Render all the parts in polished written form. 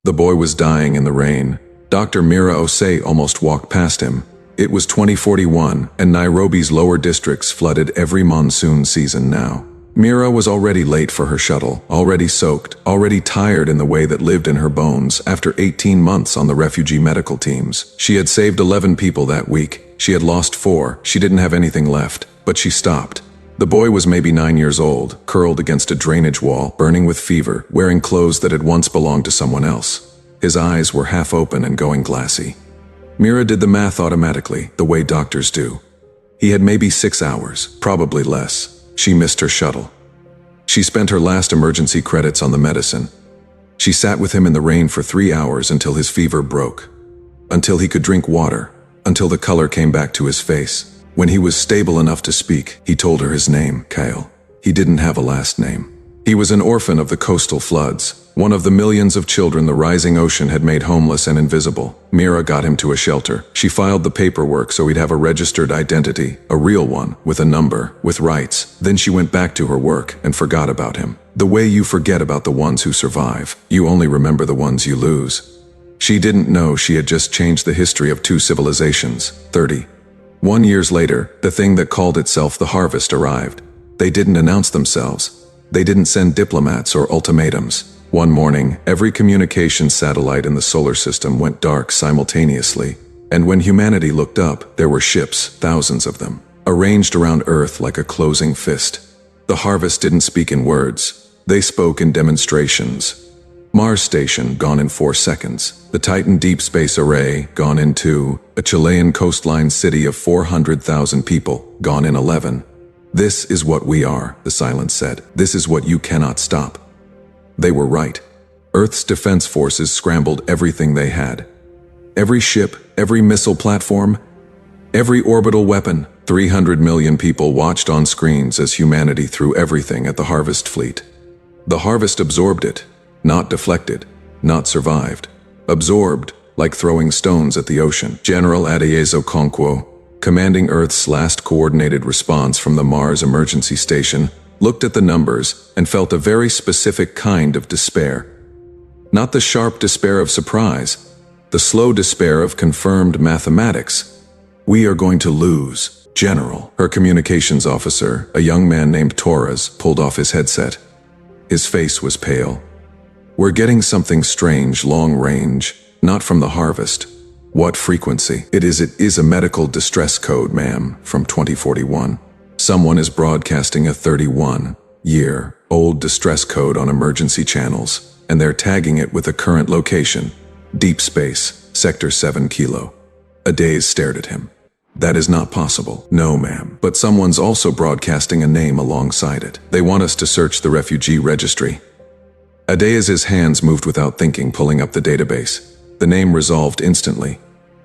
The boy was dying in the rain. Dr. Mira Osei almost walked past him. It was 2041, and Nairobi's lower districts flooded every monsoon season now. Mira was already late for her shuttle, already soaked, already tired in the way that lived in her bones after 18 months on the refugee medical teams. She had saved 11 people that week. She had lost 4. She didn't have anything left, but she stopped. The boy was maybe 9 years old, curled against a drainage wall, burning with fever, wearing clothes that had once belonged to someone else. His eyes were half open and going glassy. Mira did the math automatically, the way doctors do. He had maybe 6 hours, probably less. She missed her shuttle. She spent her last emergency credits on the medicine. She sat with him in the rain for 3 hours until his fever broke. Until he could drink water. Until the color came back to his face. When he was stable enough to speak, he told her his name, Kyle. He didn't have a last name. He was an orphan of the coastal floods, one of the millions of children the rising ocean had made homeless and invisible. Mira got him to a shelter. She filed the paperwork so he'd have a registered identity, a real one, with a number, with rights. Then she went back to her work and forgot about him. The way you forget about the ones who survive, you only remember the ones you lose. She didn't know she had just changed the history of 2 civilizations. 31 years later, the thing that called itself the harvest arrived. They didn't announce themselves. They didn't send diplomats or ultimatums. One morning, every communication satellite in the solar system went dark simultaneously, and when humanity looked up, there were ships, thousands of them, arranged around Earth like a closing fist. The harvest didn't speak in words. They spoke in demonstrations. Mars Station, gone in 4 seconds. The Titan Deep Space Array, gone in 2. A Chilean coastline city of 400,000 people, gone in 11. This is what we are, the silence said. This is what you cannot stop. They were right. Earth's defense forces scrambled everything they had. Every ship, every missile platform, every orbital weapon. 300 million people watched on screens as humanity threw everything at the harvest fleet. The harvest absorbed it, not deflected, not survived. Absorbed, like throwing stones at the ocean. General Adeyezo Konkwo, commanding Earth's last coordinated response from the Mars Emergency Station, looked at the numbers and felt a very specific kind of despair. Not the sharp despair of surprise, the slow despair of confirmed mathematics. We are going to lose, General. Her communications officer, a young man named Torres, pulled off his headset. His face was pale. We're getting something strange, long range, not from the harvest. What frequency? It is a medical distress code, ma'am, from 2041. Someone is broadcasting a 31-year-old distress code on emergency channels, and they're tagging it with a current location. Deep space, Sector 7 Kilo. Adaze stared at him. That is not possible. No, ma'am. But someone's also broadcasting a name alongside it. They want us to search the refugee registry. Adaze's hands moved without thinking, pulling up the database. The name resolved instantly.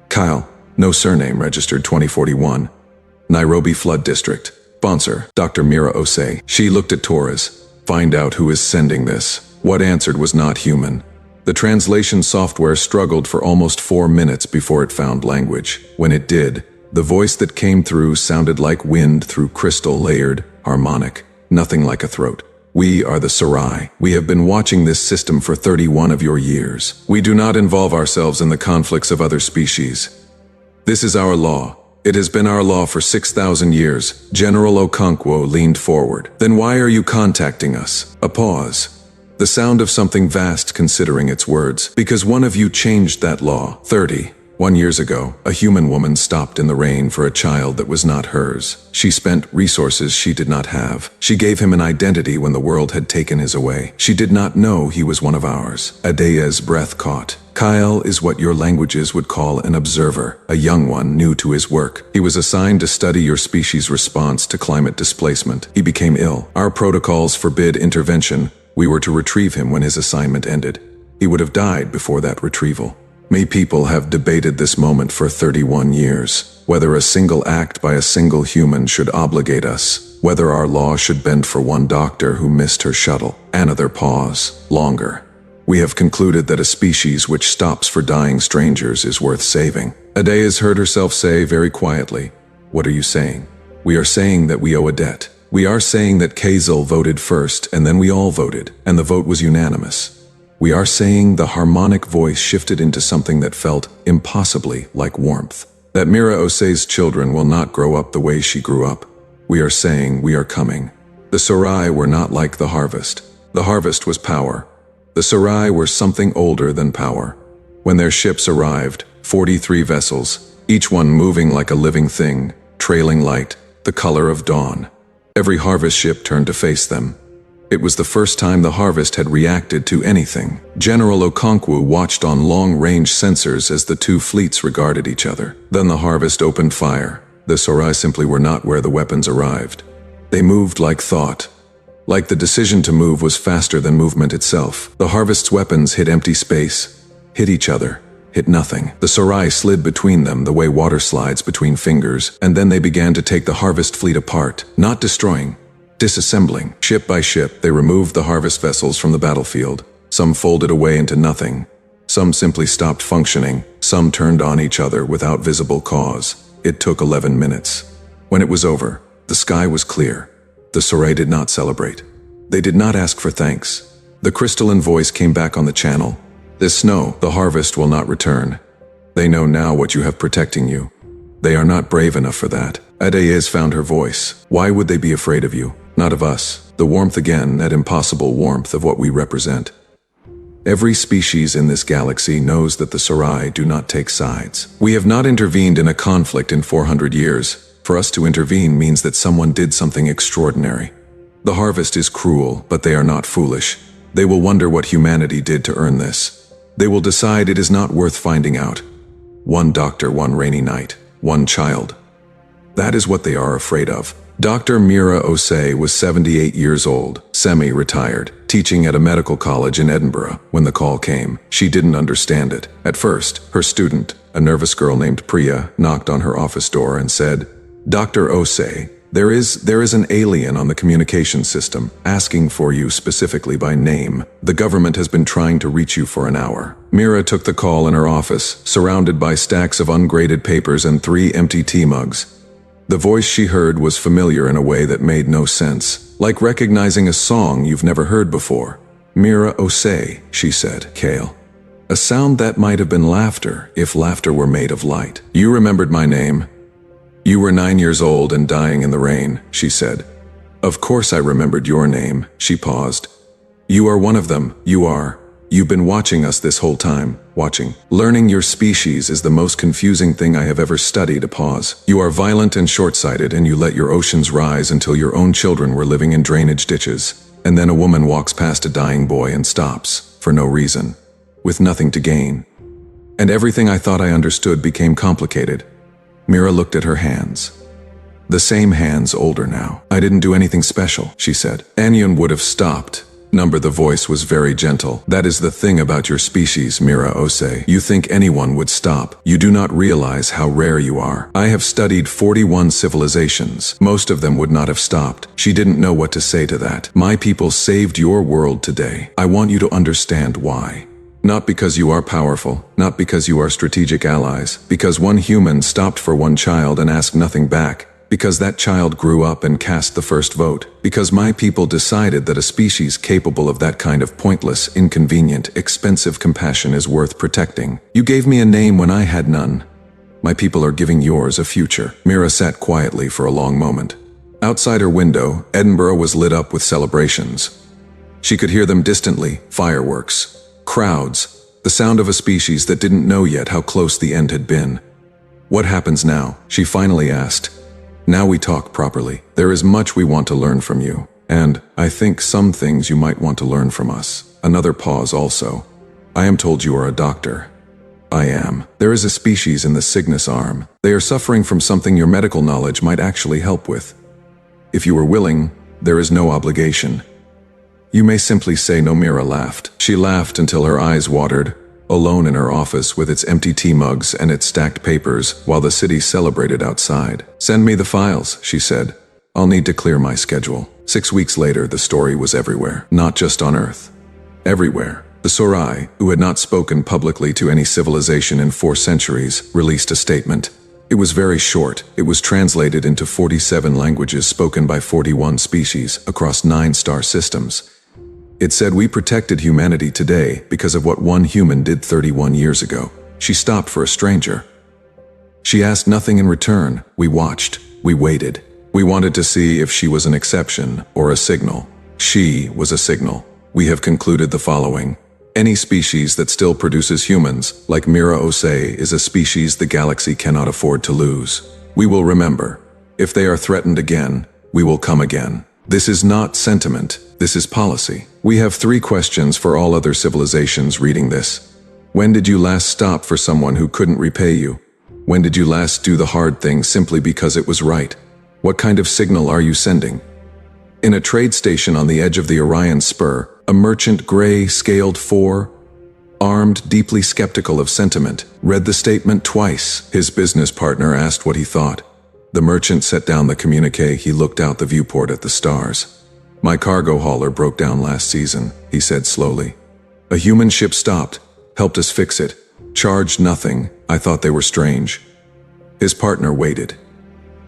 Kyle, no surname, registered 2041. Nairobi Flood District. Sponsor, Dr. Mira Osei. She looked at Torres. Find out who is sending this. What answered was not human. The translation software struggled for almost 4 minutes before it found language. When it did, the voice that came through sounded like wind through crystal, layered, harmonic, nothing like a throat. We are the Sorai. We have been watching this system for 31 of your years. We do not involve ourselves in the conflicts of other species. This is our law. It has been our law for 6,000 years. General Okonkwo leaned forward. Then why are you contacting us? A pause. The sound of something vast considering its words. Because one of you changed that law. 31 years ago, a human woman stopped in the rain for a child that was not hers. She spent resources she did not have. She gave him an identity when the world had taken his away. She did not know he was one of ours. Adeye's breath caught. Kyle is what your languages would call an observer, a young one new to his work. He was assigned to study your species' response to climate displacement. He became ill. Our protocols forbid intervention. We were to retrieve him when his assignment ended. He would have died before that retrieval. May people have debated this moment for 31 years, whether a single act by a single human should obligate us, whether our law should bend for one doctor who missed her shuttle. Another pause. Longer. We have concluded that a species which stops for dying strangers is worth saving. Adeyes heard herself say very quietly, "What are you saying?" "We are saying that we owe a debt. We are saying that Kazel voted first and then we all voted, and the vote was unanimous. We are saying the harmonic voice shifted into something that felt impossibly like warmth. That Mira Osei's children will not grow up the way she grew up. We are saying we are coming. The Sorai were not like the harvest. The harvest was power. The Sorai were something older than power. When their ships arrived, 43 vessels, each one moving like a living thing, trailing light, the color of dawn. Every harvest ship turned to face them. It was the first time the harvest had reacted to anything. General Okonkwo watched on long-range sensors as the two fleets regarded each other. Then the harvest opened fire. The Sorai simply were not where the weapons arrived. They moved like thought. Like the decision to move was faster than movement itself. The harvest's weapons hit empty space, hit each other, hit nothing. The Sorai slid between them the way water slides between fingers, and then they began to take the harvest fleet apart, not destroying, disassembling. Ship by ship, they removed the harvest vessels from the battlefield. Some folded away into nothing. Some simply stopped functioning. Some turned on each other without visible cause. It took 11 minutes. When it was over, the sky was clear. The Sorai did not celebrate. They did not ask for thanks. The crystalline voice came back on the channel. This snow, the harvest will not return. They know now what you have protecting you. They are not brave enough for that. Adeyes found her voice. Why would they be afraid of you? Not of us. The warmth again, that impossible warmth of what we represent. Every species in this galaxy knows that the Sorai do not take sides. We have not intervened in a conflict in 400 years. For us to intervene means that someone did something extraordinary. The harvest is cruel, but they are not foolish. They will wonder what humanity did to earn this. They will decide it is not worth finding out. One doctor, one rainy night, one child. That is what they are afraid of. Dr. Mira Osei was 78 years old, semi-retired, teaching at a medical college in Edinburgh. When the call came, she didn't understand it. At first, her student, a nervous girl named Priya, knocked on her office door and said, "Dr. Osei, there is an alien on the communication system, asking for you specifically by name. The government has been trying to reach you for an hour." Mira took the call in her office, surrounded by stacks of ungraded papers and 3 empty tea mugs. The voice she heard was familiar in a way that made no sense, like recognizing a song you've never heard before. "Mira Osei," she said, "Kale." A sound that might have been laughter, if laughter were made of light. "You remembered my name. You were 9 years old and dying in the rain," she said. "Of course I remembered your name," she paused. "You are one of them, you are. You've been watching us this whole time, watching. Learning your species is the most confusing thing I have ever studied." A pause. "You are violent and short-sighted, and you let your oceans rise until your own children were living in drainage ditches. And then a woman walks past a dying boy and stops, for no reason, with nothing to gain. And everything I thought I understood became complicated." Mira looked at her hands. The same hands, older now. "I didn't do anything special," she said. "Anyone would have stopped." The voice was very gentle. "That is the thing about your species, Mira Osei. You think anyone would stop. You do not realize how rare you are. I have studied 41 civilizations. Most of them would not have stopped." She didn't know what to say to that. "My people saved your world today. I want you to understand why. Not because you are powerful, not because you are strategic allies, because one human stopped for one child and asked nothing back, because that child grew up and cast the first vote, because my people decided that a species capable of that kind of pointless, inconvenient, expensive compassion is worth protecting. You gave me a name when I had none. My people are giving yours a future." Mira sat quietly for a long moment. Outside her window, Edinburgh was lit up with celebrations. She could hear them distantly, fireworks. Crowds, the sound of a species that didn't know yet how close the end had been. "What happens now?" she finally asked. "Now we talk properly. There is much we want to learn from you. And, I think some things you might want to learn from us." Another pause also. "I am told you are a doctor." "I am. There is a species in the Cygnus arm. They are suffering from something your medical knowledge might actually help with. If you are willing, there is no obligation. You may simply say no." Mira laughed. She laughed until her eyes watered, alone in her office with its empty tea mugs and its stacked papers, while the city celebrated outside. "Send me the files," she said. "I'll need to clear my schedule." 6 weeks later, the story was everywhere. Not just on Earth. Everywhere. The Sorai, who had not spoken publicly to any civilization in 4 centuries, released a statement. It was very short. It was translated into 47 languages spoken by 41 species across 9 star systems. It said we protected humanity today because of what one human did 31 years ago. She stopped for a stranger. She asked nothing in return. We watched. We waited. We wanted to see if she was an exception or a signal. She was a signal. We have concluded the following. Any species that still produces humans, like Mira Osei, is a species the galaxy cannot afford to lose. We will remember. If they are threatened again, we will come again. This is not sentiment. This is policy. We have 3 questions for all other civilizations reading this. When did you last stop for someone who couldn't repay you? When did you last do the hard thing simply because it was right? What kind of signal are you sending? In a trade station on the edge of the Orion Spur, a merchant, gray, scaled 4, armed, deeply skeptical of sentiment, read the statement twice. His business partner asked what he thought. The merchant set down the communique. He looked out the viewport at the stars. My cargo hauler broke down last season, he said slowly. A human ship stopped, helped us fix it, charged nothing. I thought they were strange. His partner waited.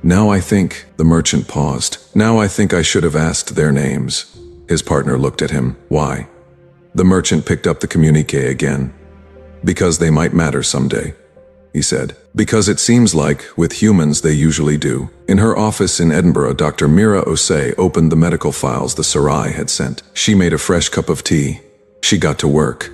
Now I think, the merchant paused. Now I think I should have asked their names. His partner looked at him. Why? The merchant picked up the communique again. Because they might matter someday, he said. Because it seems like, with humans they usually do. In her office in Edinburgh, Dr. Mira Osei opened the medical files the Sorai had sent. She made a fresh cup of tea. She got to work.